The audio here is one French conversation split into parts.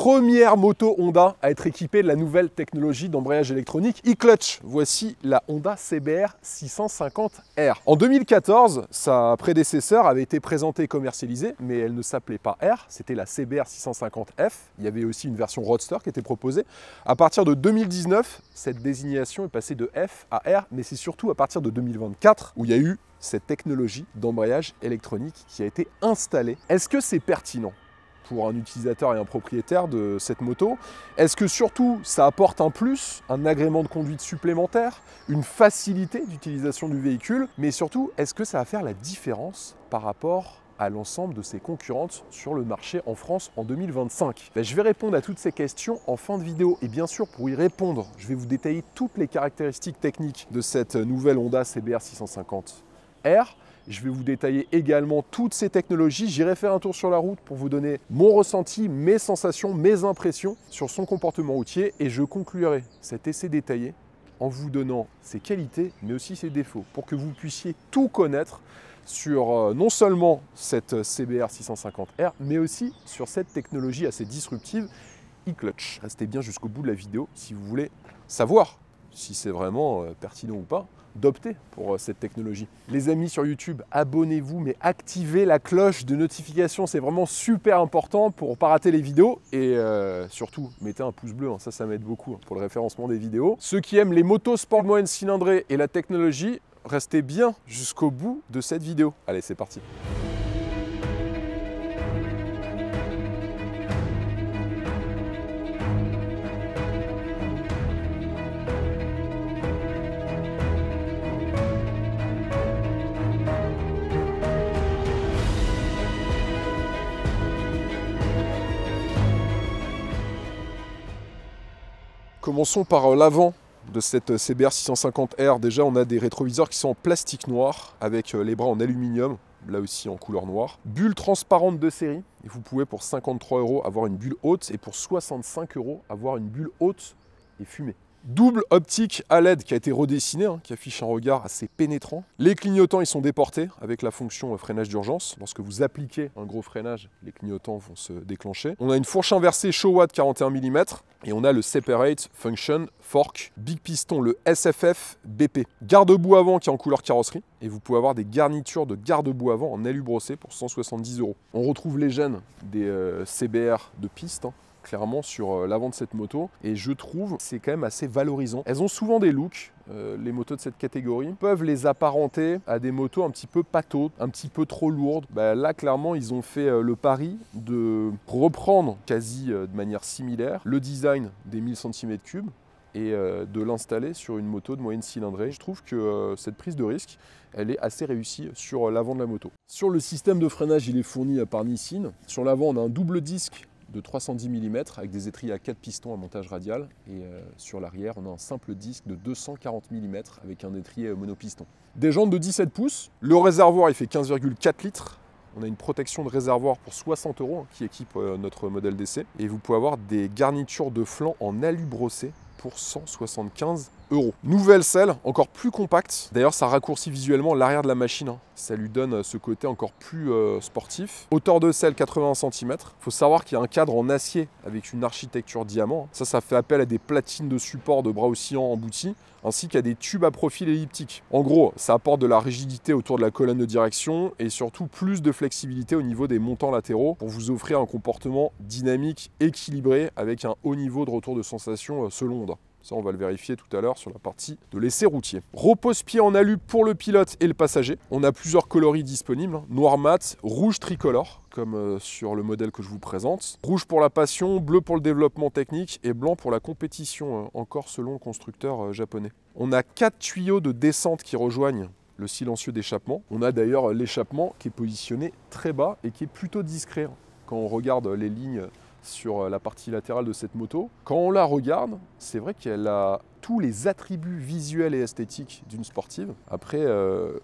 Première moto Honda à être équipée de la nouvelle technologie d'embrayage électronique e-clutch. Voici la Honda CBR 650R. En 2014, sa prédécesseur avait été présentée et commercialisée, mais elle ne s'appelait pas R, c'était la CBR 650F. Il y avait aussi une version Roadster qui était proposée. À partir de 2019, cette désignation est passée de F à R, mais c'est surtout à partir de 2024 où il y a eu cette technologie d'embrayage électronique qui a été installée. Est-ce que c'est pertinent pour un utilisateur et un propriétaire de cette moto? Est-ce que surtout ça apporte un plus, un agrément de conduite supplémentaire, une facilité d'utilisation du véhicule, mais surtout est-ce que ça va faire la différence par rapport à l'ensemble de ses concurrentes sur le marché en France en 2025? Je vais répondre à toutes ces questions en fin de vidéo et bien sûr pour y répondre, je vais vous détailler toutes les caractéristiques techniques de cette nouvelle Honda CBR 650R. Je vais vous détailler également toutes ces technologies. J'irai faire un tour sur la route pour vous donner mon ressenti, mes sensations, mes impressions sur son comportement routier. Et je conclurai cet essai détaillé en vous donnant ses qualités, mais aussi ses défauts, pour que vous puissiez tout connaître sur non seulement cette CBR 650R, mais aussi sur cette technologie assez disruptive e-clutch. Restez bien jusqu'au bout de la vidéo si vous voulez savoir si c'est vraiment pertinent ou pas d'opter pour cette technologie. Les amis sur YouTube, abonnez-vous, mais activez la cloche de notification, c'est vraiment super important pour ne pas rater les vidéos. Et surtout, mettez un pouce bleu, ça m'aide beaucoup pour le référencement des vidéos. Ceux qui aiment les motos sport moyenne cylindrée et la technologie, restez bien jusqu'au bout de cette vidéo. Allez, c'est parti. Commençons par l'avant de cette CBR 650R. Déjà, on a des rétroviseurs qui sont en plastique noir avec les bras en aluminium, là aussi en couleur noire. Bulle transparente de série. Et vous pouvez pour 53 € avoir une bulle haute et pour 65 € avoir une bulle haute et fumée. Double optique à LED qui a été redessiné, qui affiche un regard assez pénétrant. Les clignotants ils sont déportés avec la fonction freinage d'urgence. Lorsque vous appliquez un gros freinage, les clignotants vont se déclencher. On a une fourche inversée Showa de 41 mm et on a le Separate Function Fork Big Piston, le SFF BP. Garde-boue avant qui est en couleur carrosserie et vous pouvez avoir des garnitures de garde-boue avant en alu brossé pour 170 €. On retrouve les gènes des CBR de piste, clairement sur l'avant de cette moto, et je trouve c'est quand même assez valorisant. Elles ont souvent des looks, les motos de cette catégorie peuvent les apparenter à des motos un petit peu pâteaux, un petit peu trop lourdes. Là clairement ils ont fait le pari de reprendre quasi de manière similaire le design des 1000 cm3 et de l'installer sur une moto de moyenne cylindrée. Je trouve que cette prise de risque elle est assez réussie sur l'avant de la moto. Sur le système de freinage il est fourni par Nissin. Sur l'avant on a un double disque de 310 mm avec des étriers à 4 pistons à montage radial et sur l'arrière on a un simple disque de 240 mm avec un étrier monopiston. Des jantes de 17 pouces, le réservoir il fait 15,4 litres, on a une protection de réservoir pour 60 € qui équipe notre modèle d'essai et vous pouvez avoir des garnitures de flanc en alu brossé pour 175 €. Nouvelle selle, encore plus compacte. D'ailleurs, ça raccourcit visuellement l'arrière de la machine. Ça lui donne ce côté encore plus sportif. Hauteur de selle 81 cm. Il faut savoir qu'il y a un cadre en acier avec une architecture diamant. Ça fait appel à des platines de support de bras oscillants emboutis, ainsi qu'à des tubes à profil elliptique. En gros, ça apporte de la rigidité autour de la colonne de direction et surtout plus de flexibilité au niveau des montants latéraux pour vous offrir un comportement dynamique, équilibré, avec un haut niveau de retour de sensation selon Honda. Ça, on va le vérifier tout à l'heure sur la partie de l'essai routier. Repose-pied en alu pour le pilote et le passager. On a plusieurs coloris disponibles. Noir mat, rouge tricolore, comme sur le modèle que je vous présente. Rouge pour la passion, bleu pour le développement technique et blanc pour la compétition, encore selon le constructeur japonais. On a 4 tuyaux de descente qui rejoignent le silencieux d'échappement. On a d'ailleurs l'échappement qui est positionné très bas et qui est plutôt discret. Quand on regarde les lignes sur la partie latérale de cette moto. Quand on la regarde, c'est vrai qu'elle a tous les attributs visuels et esthétiques d'une sportive. Après,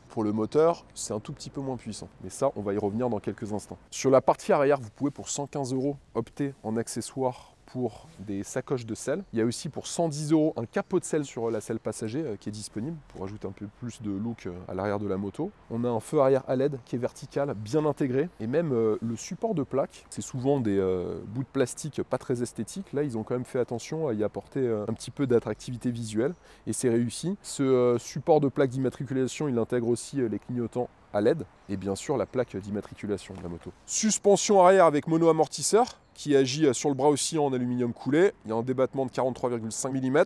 pour le moteur, c'est un tout petit peu moins puissant. Mais ça, on va y revenir dans quelques instants. Sur la partie arrière, vous pouvez pour 115 € opter en accessoire pour des sacoches de selle. Il y a aussi pour 110 € un capot de selle sur la selle passager qui est disponible pour ajouter un peu plus de look à l'arrière de la moto. On a un feu arrière à LED qui est vertical, bien intégré, et même le support de plaque, c'est souvent des bouts de plastique pas très esthétiques. Là, ils ont quand même fait attention à y apporter un petit peu d'attractivité visuelle, et c'est réussi. Ce support de plaque d'immatriculation, il intègre aussi les clignotants à LED et bien sûr la plaque d'immatriculation de la moto. Suspension arrière avec mono-amortisseur qui agit sur le bras aussi en aluminium coulé. Il y a un débattement de 43,5 mm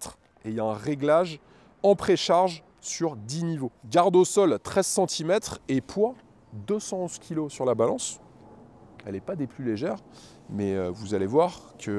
et il y a un réglage en précharge sur 10 niveaux. Garde au sol 13 cm et poids 211 kg sur la balance. Elle n'est pas des plus légères, mais vous allez voir qu'il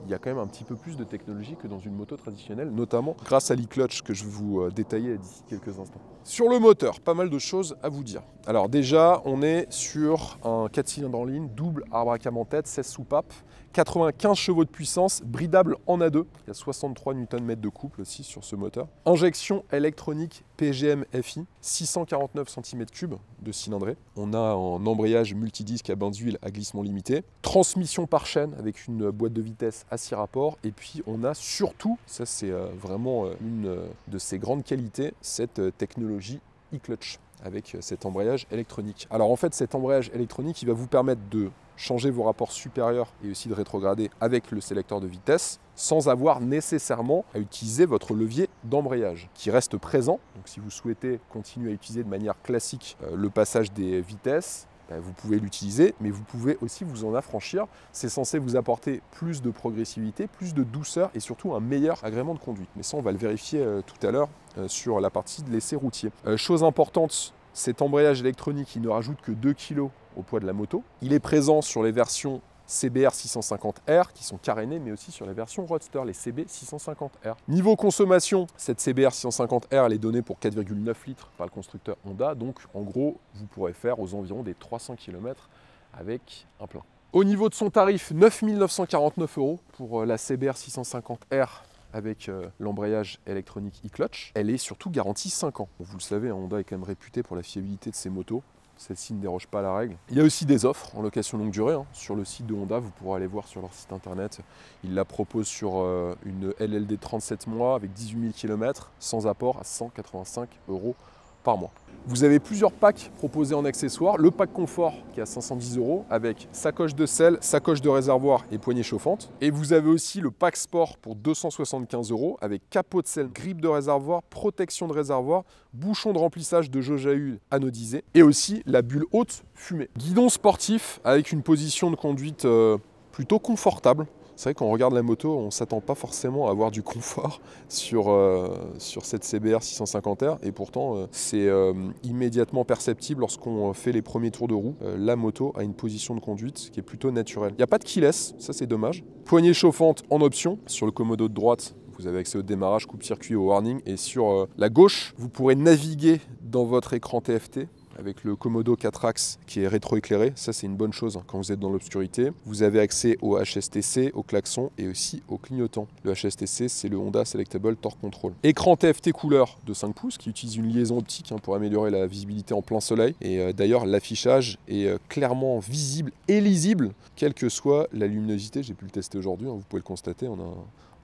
y a quand même un petit peu plus de technologie que dans une moto traditionnelle, notamment grâce à l'e-clutch que je vais vous détailler d'ici quelques instants. Sur le moteur, pas mal de choses à vous dire. Alors déjà, on est sur un 4 cylindres en ligne, double arbre à cam en tête, 16 soupapes, 95 chevaux de puissance, bridable en A2. Il y a 63 Nm de couple aussi sur ce moteur. Injection électronique PGM-FI, 649 cm3 de cylindrée. On a un embrayage multidisque à bain d'huile à glissement limité. Transmission par chaîne avec une boîte de vitesse à 6 rapports. Et puis on a surtout, ça c'est vraiment une de ses grandes qualités, cette technologie e-clutch avec cet embrayage électronique. Alors en fait, cet embrayage électronique, il va vous permettre de changer vos rapports supérieurs et aussi de rétrograder avec le sélecteur de vitesse sans avoir nécessairement à utiliser votre levier d'embrayage qui reste présent. Donc si vous souhaitez continuer à utiliser de manière classique le passage des vitesses, vous pouvez l'utiliser, mais vous pouvez aussi vous en affranchir. C'est censé vous apporter plus de progressivité, plus de douceur et surtout un meilleur agrément de conduite. Mais ça, on va le vérifier tout à l'heure sur la partie de l'essai routier. Chose importante, cet embrayage électronique, il ne rajoute que 2 kg au poids de la moto. Il est présent sur les versions CBR 650R qui sont carénées, mais aussi sur la version Roadster, les CB 650R. Niveau consommation, cette CBR 650R elle est donnée pour 4,9 litres par le constructeur Honda, donc en gros vous pourrez faire aux environs des 300 km avec un plein. Au niveau de son tarif, 9 949 € pour la CBR 650R avec l'embrayage électronique e-clutch. Elle est surtout garantie 5 ans. Vous le savez, Honda est quand même réputé pour la fiabilité de ses motos. Celle-ci ne déroge pas à la règle. Il y a aussi des offres en location longue durée. Sur le site de Honda, vous pourrez aller voir sur leur site internet. Ils la proposent sur une LLD 37 mois avec 18 000 km sans apport à 185 € par mois. Vous avez plusieurs packs proposés en accessoires. Le pack confort qui est à 510 € avec sacoche de selle, sacoche de réservoir et poignée chauffante. Et vous avez aussi le pack sport pour 275 € avec capot de selle, grippe de réservoir, protection de réservoir, bouchon de remplissage de jauge à huile anodisé et aussi la bulle haute fumée. Guidon sportif avec une position de conduite plutôt confortable. C'est vrai qu'on regarde la moto, on ne s'attend pas forcément à avoir du confort sur cette CBR 650R et pourtant c'est immédiatement perceptible lorsqu'on fait les premiers tours de roue. La moto a une position de conduite qui est plutôt naturelle. Il n'y a pas de keyless, ça c'est dommage. Poignée chauffante en option sur le commodo de droite. Vous avez accès au démarrage, coupe-circuit, au warning. Et sur la gauche, vous pourrez naviguer dans votre écran TFT avec le Komodo 4 axes qui est rétroéclairé. Ça, c'est une bonne chose quand vous êtes dans l'obscurité. Vous avez accès au HSTC, au klaxon et aussi au clignotant. Le HSTC, c'est le Honda Selectable Torque Control. Écran TFT couleur de 5 pouces qui utilise une liaison optique pour améliorer la visibilité en plein soleil. Et d'ailleurs, l'affichage est clairement visible et lisible, quelle que soit la luminosité. J'ai pu le tester aujourd'hui, vous pouvez le constater, on a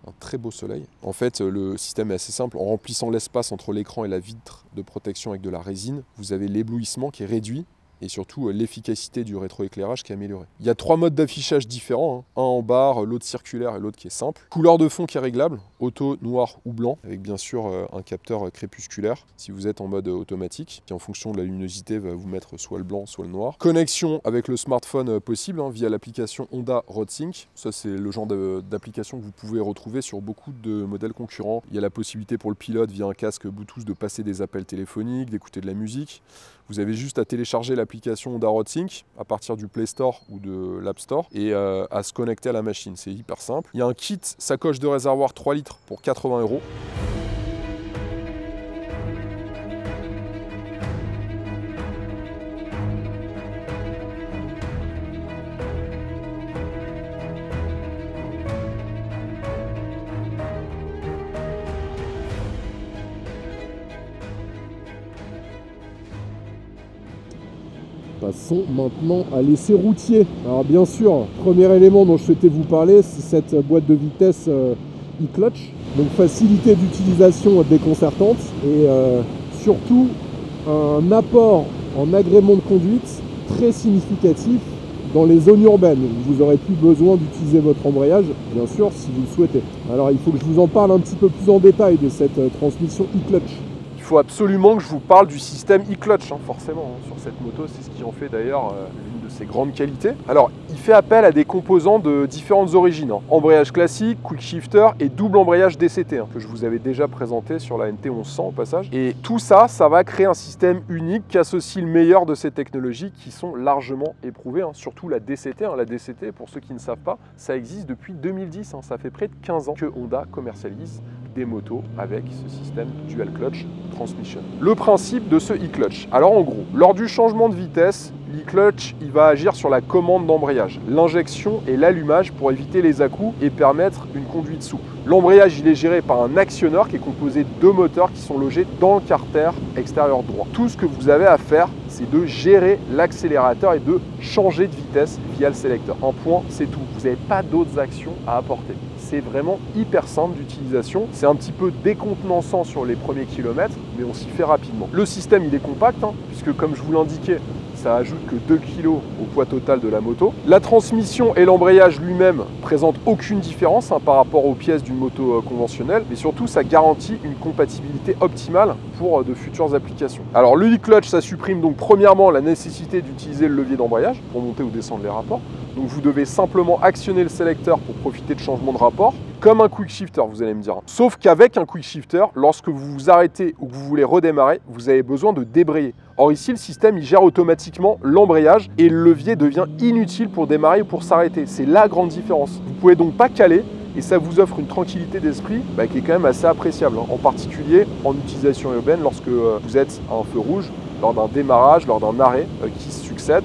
un très beau soleil. En fait, le système est assez simple. En remplissant l'espace entre l'écran et la vitre de protection avec de la résine, vous avez l'éblouissement qui est réduit et surtout l'efficacité du rétroéclairage qui est améliorée. Il y a 3 modes d'affichage différents, un en barre, l'autre circulaire et l'autre qui est simple. Couleur de fond qui est réglable, auto, noir ou blanc, avec bien sûr un capteur crépusculaire si vous êtes en mode automatique, qui en fonction de la luminosité va vous mettre soit le blanc, soit le noir. Connexion avec le smartphone possible via l'application Honda RoadSync. Ça c'est le genre d'application que vous pouvez retrouver sur beaucoup de modèles concurrents. Il y a la possibilité pour le pilote via un casque Bluetooth de passer des appels téléphoniques, d'écouter de la musique. Vous avez juste à télécharger l'application Honda RoadSync à partir du Play Store ou de l'App Store et à se connecter à la machine. C'est hyper simple. Il y a un kit sacoche de réservoir 3 litres pour 80 €. Passons maintenant à l'essai routier. Alors bien sûr, premier élément dont je souhaitais vous parler, c'est cette boîte de vitesse e-clutch. Donc facilité d'utilisation déconcertante et surtout un apport en agrément de conduite très significatif dans les zones urbaines. Vous n'aurez plus besoin d'utiliser votre embrayage, bien sûr, si vous le souhaitez. Alors il faut que je vous en parle un petit peu plus en détail de cette transmission e-clutch. Il faut absolument que je vous parle du système e-clutch, forcément. Sur cette moto, c'est ce qui en fait d'ailleurs l'une de ses grandes qualités. Alors, il fait appel à des composants de différentes origines. Embrayage classique, quick shifter et double embrayage DCT, que je vous avais déjà présenté sur la NT 1100 au passage. Et tout ça, ça va créer un système unique qui associe le meilleur de ces technologies qui sont largement éprouvées, surtout la DCT. La DCT, pour ceux qui ne savent pas, ça existe depuis 2010. Ça fait près de 15 ans que Honda commercialise des motos avec ce système dual clutch transmission. Le principe de ce e-clutch. Alors en gros, lors du changement de vitesse, l'e-clutch il va agir sur la commande d'embrayage, l'injection et l'allumage pour éviter les à-coups et permettre une conduite souple. L'embrayage il est géré par un actionneur qui est composé de 2 moteurs qui sont logés dans le carter extérieur droit. Tout ce que vous avez à faire, c'est de gérer l'accélérateur et de changer de vitesse via le sélecteur. Un point, c'est tout. Vous n'avez pas d'autres actions à apporter. C'est vraiment hyper simple d'utilisation. C'est un petit peu décontenançant sur les premiers kilomètres, mais on s'y fait rapidement. Le système, il est compact, puisque comme je vous l'indiquais, ça ajoute que 2 kg au poids total de la moto. La transmission et l'embrayage lui-même présentent aucune différence par rapport aux pièces d'une moto conventionnelle, mais surtout ça garantit une compatibilité optimale pour de futures applications. Alors le e-clutch, ça supprime donc premièrement la nécessité d'utiliser le levier d'embrayage pour monter ou descendre les rapports. Donc vous devez simplement actionner le sélecteur pour profiter de changements de rapport, comme un quick shifter, vous allez me dire. Sauf qu'avec un quick shifter, lorsque vous vous arrêtez ou que vous voulez redémarrer, vous avez besoin de débrayer. Or ici, le système il gère automatiquement l'embrayage et le levier devient inutile pour démarrer ou pour s'arrêter. C'est la grande différence. Vous ne pouvez donc pas caler et ça vous offre une tranquillité d'esprit qui est quand même assez appréciable, en particulier en utilisation urbaine lorsque vous êtes à un feu rouge, lors d'un démarrage, lors d'un arrêt qui se succède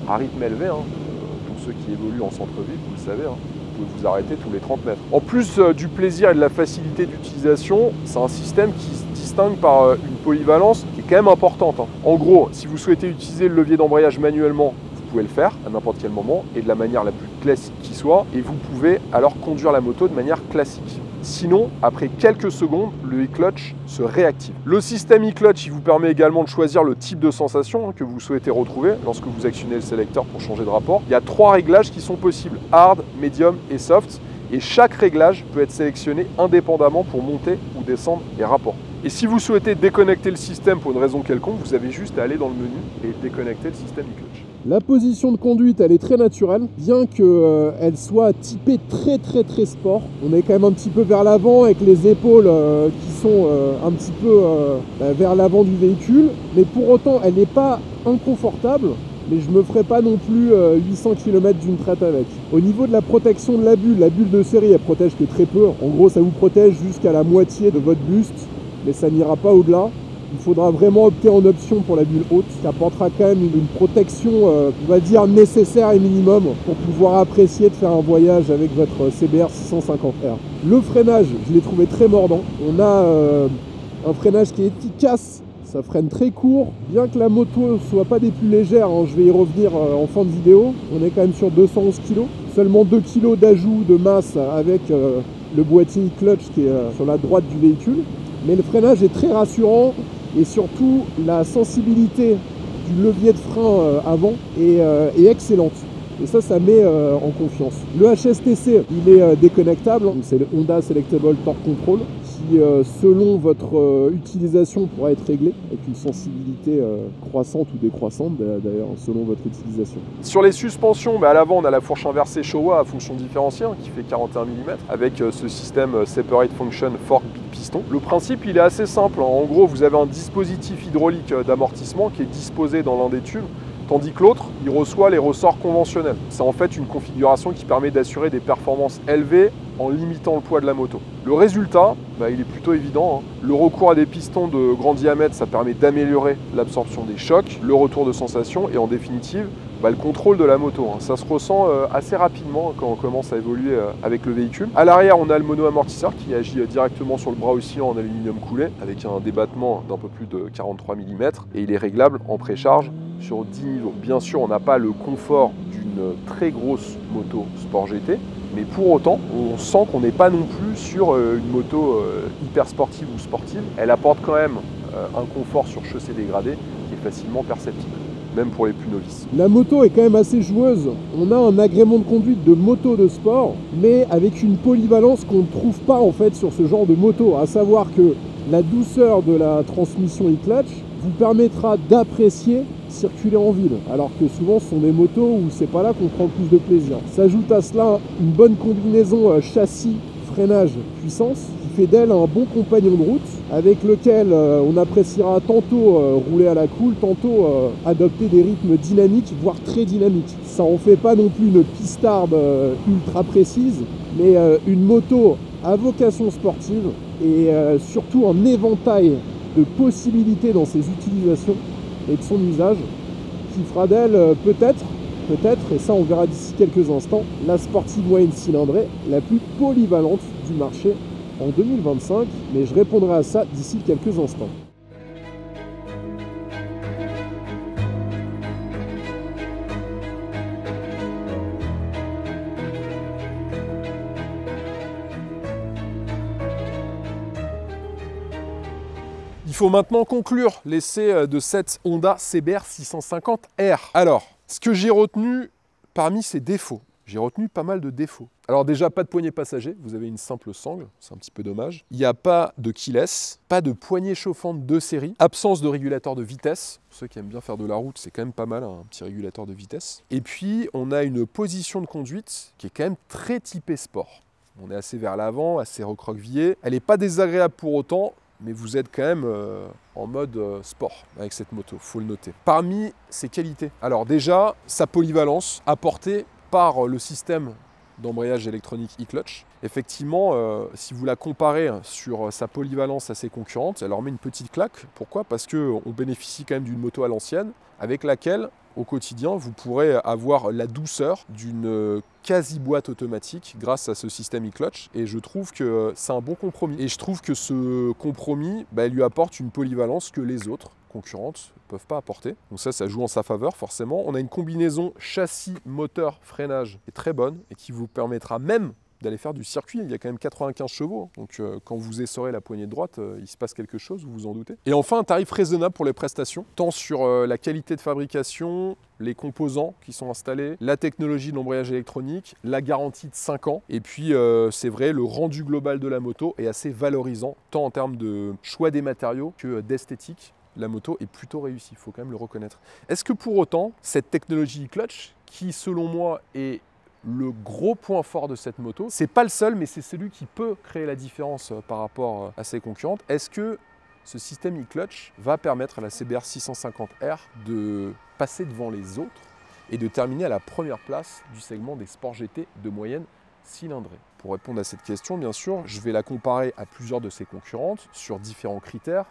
à rythme élevé. Pour ceux qui évoluent en centre-ville, vous le savez, vous pouvez vous arrêter tous les 30 mètres. En plus du plaisir et de la facilité d'utilisation, c'est un système qui se distingue par une polyvalence qui est quand même importante. En gros, si vous souhaitez utiliser le levier d'embrayage manuellement, vous pouvez le faire à n'importe quel moment et de la manière la plus classique qui soit, et vous pouvez alors conduire la moto de manière classique. Sinon, après quelques secondes, le e-clutch se réactive. Le système e-clutch il vous permet également de choisir le type de sensation que vous souhaitez retrouver lorsque vous actionnez le sélecteur pour changer de rapport. Il y a 3 réglages qui sont possibles, hard, medium et soft, et chaque réglage peut être sélectionné indépendamment pour monter ou descendre les rapports. Et si vous souhaitez déconnecter le système pour une raison quelconque, vous avez juste à aller dans le menu et déconnecter le système e-clutch. La position de conduite, elle est très naturelle, bien qu'elle soit typée très sport. On est quand même un petit peu vers l'avant avec les épaules qui sont un petit peu vers l'avant du véhicule. Mais pour autant, elle n'est pas inconfortable, mais je ne me ferai pas non plus 800 km d'une traite avec. Au niveau de la protection de la bulle de série, elle protège que très peu. En gros, ça vous protège jusqu'à la moitié de votre buste, mais ça n'ira pas au-delà. Il faudra vraiment opter en option pour la bulle haute, qui apportera quand même une protection, on va dire, nécessaire et minimum pour pouvoir apprécier de faire un voyage avec votre CBR 650R. Le freinage, je l'ai trouvé très mordant. On a un freinage qui est efficace, ça freine très court, bien que la moto ne soit pas des plus légères, je vais y revenir en fin de vidéo. On est quand même sur 211 kg, seulement 2 kg d'ajout de masse avec le boîtier e-clutch qui est sur la droite du véhicule. Mais le freinage est très rassurant et surtout la sensibilité du levier de frein avant est excellente. Et ça met en confiance. Le HSTC, il est déconnectable, c'est le Honda Selectable Torque Control, qui selon votre utilisation pourra être réglé avec une sensibilité croissante ou décroissante d'ailleurs selon votre utilisation. Sur les suspensions, à l'avant on a la fourche inversée Showa à fonction différentielle qui fait 41 mm avec ce système Separate Function Fork Big Piston. Le principe il est assez simple, en gros vous avez un dispositif hydraulique d'amortissement qui est disposé dans l'un des tubes, tandis que l'autre, il reçoit les ressorts conventionnels. C'est en fait une configuration qui permet d'assurer des performances élevées en limitant le poids de la moto. Le résultat, il est plutôt évident. Le recours à des pistons de grand diamètre, ça permet d'améliorer l'absorption des chocs, le retour de sensation et en définitive, le contrôle de la moto. Ça se ressent assez rapidement quand on commence à évoluer avec le véhicule. À l'arrière, on a le mono-amortisseur qui agit directement sur le bras oscillant en aluminium coulé avec un débattement d'un peu plus de 43 mm et il est réglable en précharge sur 10 niveaux. Bien sûr, on n'a pas le confort d'une très grosse moto Sport GT, mais pour autant, on sent qu'on n'est pas non plus sur une moto hyper sportive ou sportive. Elle apporte quand même un confort sur chaussée dégradée qui est facilement perceptible, même pour les plus novices. La moto est quand même assez joueuse. On a un agrément de conduite de moto de sport, mais avec une polyvalence qu'on ne trouve pas en fait sur ce genre de moto, à savoir que la douceur de la transmission e-clutch vous permettra d'apprécier circuler en ville, alors que souvent ce sont des motos où c'est pas là qu'on prend le plus de plaisir. S'ajoute à cela une bonne combinaison châssis, freinage, puissance, qui fait d'elle un bon compagnon de route, avec lequel on appréciera tantôt rouler à la cool, tantôt adopter des rythmes dynamiques, voire très dynamiques. Ça en fait pas non plus une pistarde ultra précise, mais une moto à vocation sportive et surtout un éventail de possibilités dans ses utilisations et de son usage qui fera d'elle peut-être, et ça on verra d'ici quelques instants, la sportive moyenne cylindrée la plus polyvalente du marché en 2025, mais je répondrai à ça d'ici quelques instants. Il faut maintenant conclure l'essai de cette Honda CBR 650R. Alors, ce que j'ai retenu parmi ses défauts, j'ai retenu pas mal de défauts. Alors déjà, pas de poignée passager, vous avez une simple sangle, c'est un petit peu dommage. Il n'y a pas de keyless, pas de poignée chauffante de série, absence de régulateur de vitesse. Pour ceux qui aiment bien faire de la route, c'est quand même pas mal, un petit régulateur de vitesse. Et puis, on a une position de conduite qui est quand même très typée sport. On est assez vers l'avant, assez recroquevillé. Elle n'est pas désagréable pour autant, mais vous êtes quand même en mode sport avec cette moto, faut le noter. Parmi ses qualités, alors déjà, sa polyvalence apportée par le système d'embrayage électronique e-clutch. Effectivement, si vous la comparez sur sa polyvalence à ses concurrentes, elle leur met une petite claque. Pourquoi? Parce qu'on bénéficie quand même d'une moto à l'ancienne, avec laquelle, au quotidien, vous pourrez avoir la douceur d'une quasi-boîte automatique grâce à ce système e-clutch. Et je trouve que c'est un bon compromis. Et je trouve que ce compromis lui apporte une polyvalence que les autres concurrentes ne peuvent pas apporter. Donc ça joue en sa faveur forcément. On a une combinaison châssis, moteur, freinage qui est très bonne et qui vous permettra même d'aller faire du circuit. Il y a quand même 95 chevaux, donc quand vous essorez la poignée de droite, il se passe quelque chose, vous vous en doutez. Et enfin, un tarif raisonnable pour les prestations, tant sur la qualité de fabrication, les composants qui sont installés, la technologie de l'embrayage électronique, la garantie de 5 ans, et puis c'est vrai, le rendu global de la moto est assez valorisant, tant en termes de choix des matériaux que d'esthétique. La moto est plutôt réussie, il faut quand même le reconnaître. Est-ce que pour autant, cette technologie e-clutch, qui selon moi est le gros point fort de cette moto, c'est pas le seul, mais c'est celui qui peut créer la différence par rapport à ses concurrentes. Est-ce que ce système e-clutch va permettre à la CBR 650R de passer devant les autres et de terminer à la première place du segment des sports GT de moyenne cylindrée? Pour répondre à cette question, bien sûr, je vais la comparer à plusieurs de ses concurrentes sur différents critères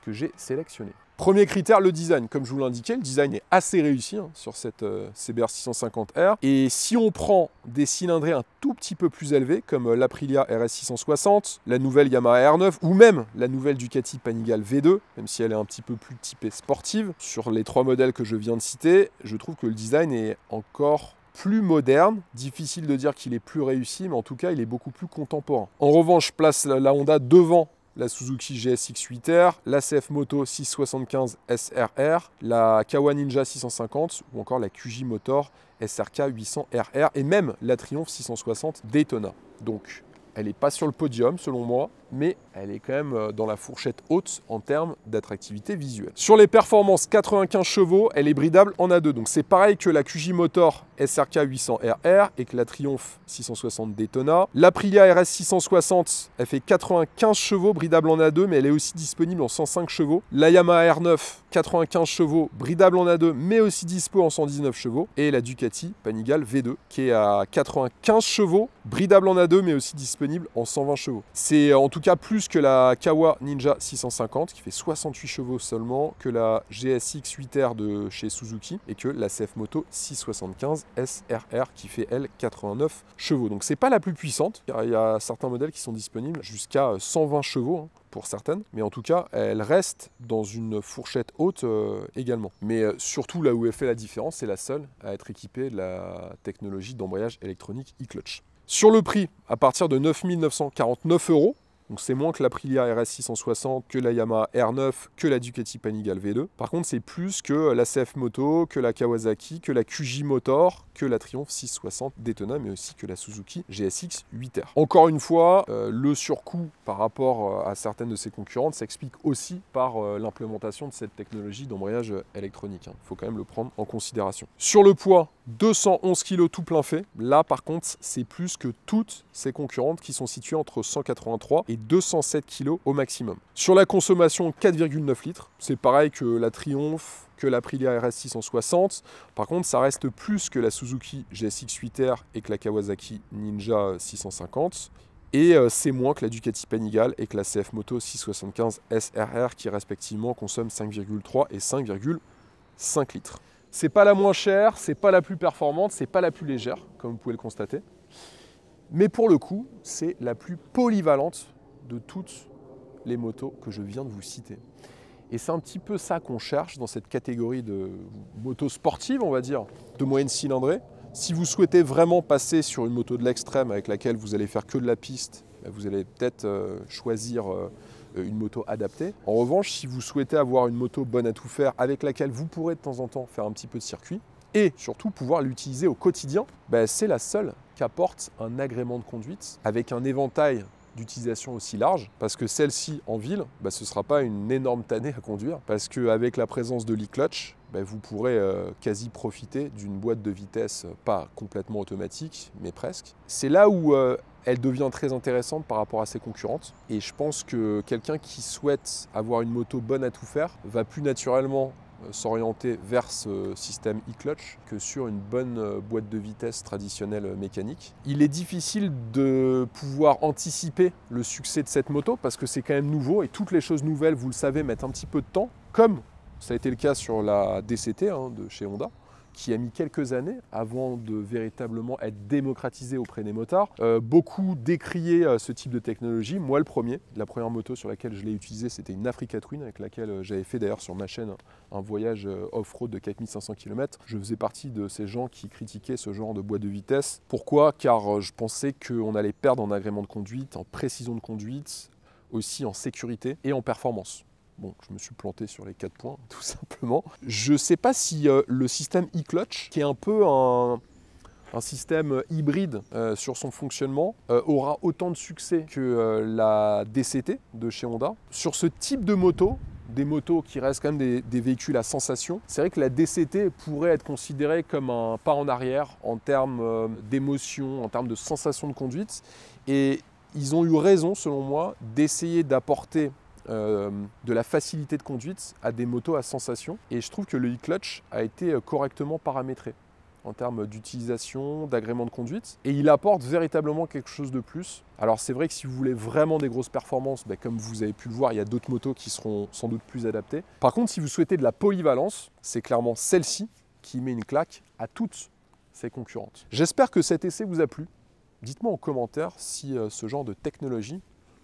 que j'ai sélectionnés. Premier critère, le design. Comme je vous l'indiquais, le design est assez réussi sur cette CBR 650R. Et si on prend des cylindrées un tout petit peu plus élevées, comme l'Aprilia RS 660, la nouvelle Yamaha R9, ou même la nouvelle Ducati Panigale V2, même si elle est un petit peu plus typée sportive, sur les 3 modèles que je viens de citer, je trouve que le design est encore plus moderne. Difficile de dire qu'il est plus réussi, mais en tout cas, il est beaucoup plus contemporain. En revanche, je place la Honda devant la Suzuki GSX 8R, la CF Moto 675 SRR, la Kawa Ninja 650 ou encore la QJ Motor SRK 800 RR et même la Triumph 660 Daytona. Donc, elle n'est pas sur le podium selon moi, mais elle est quand même dans la fourchette haute en termes d'attractivité visuelle. Sur les performances, 95 chevaux, elle est bridable en A2. Donc c'est pareil que la QJ Motor SRK 800 RR et que la Triumph 660 Daytona. L'Aprilia RS 660, elle fait 95 chevaux, bridable en A2, mais elle est aussi disponible en 105 chevaux. La Yamaha R9, 95 chevaux, bridable en A2, mais aussi dispo en 119 chevaux. Et la Ducati Panigale V2, qui est à 95 chevaux, bridable en A2, mais aussi disponible en 120 chevaux. C'est en tout cas plus que la Kawa Ninja 650 qui fait 68 chevaux seulement, que la GSX 8R de chez Suzuki et que la CF Moto 675 SRR qui fait elle 89 chevaux. Donc c'est pas la plus puissante, car il y a certains modèles qui sont disponibles jusqu'à 120 chevaux hein, pour certaines, mais en tout cas elle reste dans une fourchette haute également. Mais surtout là où elle fait la différence, c'est la seule à être équipée de la technologie d'embrayage électronique e-clutch. Sur le prix, à partir de 9 949 €, donc c'est moins que l'Aprilia RS 660, que la Yamaha R9, que la Ducati Panigale V2. Par contre, c'est plus que la CF Moto, que la Kawasaki, que la QJ Motor, que la Triumph 660 Daytona, mais aussi que la Suzuki GSX 8R. Encore une fois, le surcoût par rapport à certaines de ses concurrentes s'explique aussi par l'implémentation de cette technologie d'embrayage électronique. Il faut quand même le prendre en considération. Sur le poids, 211 kg tout plein fait. Là, par contre, c'est plus que toutes ses concurrentes qui sont situées entre 183 et 207 kg au maximum. Sur la consommation, 4,9 litres. C'est pareil que la Triumph, que l'Aprilia RS 660. Par contre, ça reste plus que la Suzuki GSX 8R et que la Kawasaki Ninja 650. Et c'est moins que la Ducati Panigale et que la CF Moto 675 SRR qui respectivement consomment 5,3 et 5,5 litres. C'est pas la moins chère, c'est pas la plus performante, c'est pas la plus légère, comme vous pouvez le constater. Mais pour le coup, c'est la plus polyvalente de toutes les motos que je viens de vous citer. Et c'est un petit peu ça qu'on cherche dans cette catégorie de motos sportives, on va dire, de moyenne cylindrée. Si vous souhaitez vraiment passer sur une moto de l'extrême avec laquelle vous allez faire que de la piste, vous allez peut-être choisir une moto adaptée. En revanche, si vous souhaitez avoir une moto bonne à tout faire avec laquelle vous pourrez de temps en temps faire un petit peu de circuit et surtout pouvoir l'utiliser au quotidien, c'est la seule qui apporte un agrément de conduite avec un éventail d'utilisation aussi large, parce que celle-ci en ville, ce ne sera pas une énorme tannée à conduire, parce qu'avec la présence de l'e-clutch, vous pourrez quasi profiter d'une boîte de vitesse pas complètement automatique, mais presque. C'est là où elle devient très intéressante par rapport à ses concurrentes, et je pense que quelqu'un qui souhaite avoir une moto bonne à tout faire va plus naturellement s'orienter vers ce système e-clutch que sur une bonne boîte de vitesse traditionnelle mécanique. Il est difficile de pouvoir anticiper le succès de cette moto parce que c'est quand même nouveau et toutes les choses nouvelles, vous le savez, mettent un petit peu de temps, comme ça a été le cas sur la DCT de chez Honda, qui a mis quelques années avant de véritablement être démocratisé auprès des motards. Beaucoup décriaient ce type de technologie. Moi, le premier, la première moto sur laquelle je l'ai utilisée, c'était une Africa Twin, avec laquelle j'avais fait d'ailleurs sur ma chaîne un voyage off-road de 4500 km. Je faisais partie de ces gens qui critiquaient ce genre de boîte de vitesse. Pourquoi? Car je pensais qu'on allait perdre en agrément de conduite, en précision de conduite, aussi en sécurité et en performance. Bon, je me suis planté sur les 4 points, tout simplement. Je ne sais pas si le système e-clutch, qui est un peu un système hybride sur son fonctionnement, aura autant de succès que la DCT de chez Honda. Sur ce type de moto, des motos qui restent quand même des véhicules à sensation, c'est vrai que la DCT pourrait être considérée comme un pas en arrière en termes d'émotion, en termes de sensation de conduite. Et ils ont eu raison, selon moi, d'essayer d'apporter de la facilité de conduite à des motos à sensation, et je trouve que le e-clutch a été correctement paramétré en termes d'utilisation, d'agrément de conduite, et il apporte véritablement quelque chose de plus. Alors c'est vrai que si vous voulez vraiment des grosses performances, comme vous avez pu le voir, il y a d'autres motos qui seront sans doute plus adaptées. Par contre, si vous souhaitez de la polyvalence, c'est clairement celle-ci qui met une claque à toutes ses concurrentes. J'espère que cet essai vous a plu. Dites-moi en commentaire si ce genre de technologie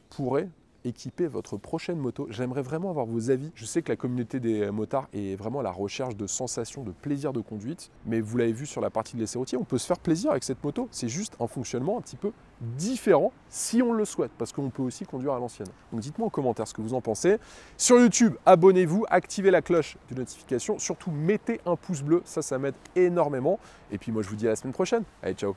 pourrait équiper votre prochaine moto. J'aimerais vraiment avoir vos avis. Je sais que la communauté des motards est vraiment à la recherche de sensations, de plaisir de conduite, mais vous l'avez vu sur la partie de l'essai routier, on peut se faire plaisir avec cette moto. C'est juste un fonctionnement un petit peu différent si on le souhaite, parce qu'on peut aussi conduire à l'ancienne. Donc dites-moi en commentaire ce que vous en pensez. Sur YouTube, abonnez-vous, activez la cloche de notification, surtout mettez un pouce bleu, ça m'aide énormément. Et puis moi je vous dis à la semaine prochaine. Allez, ciao!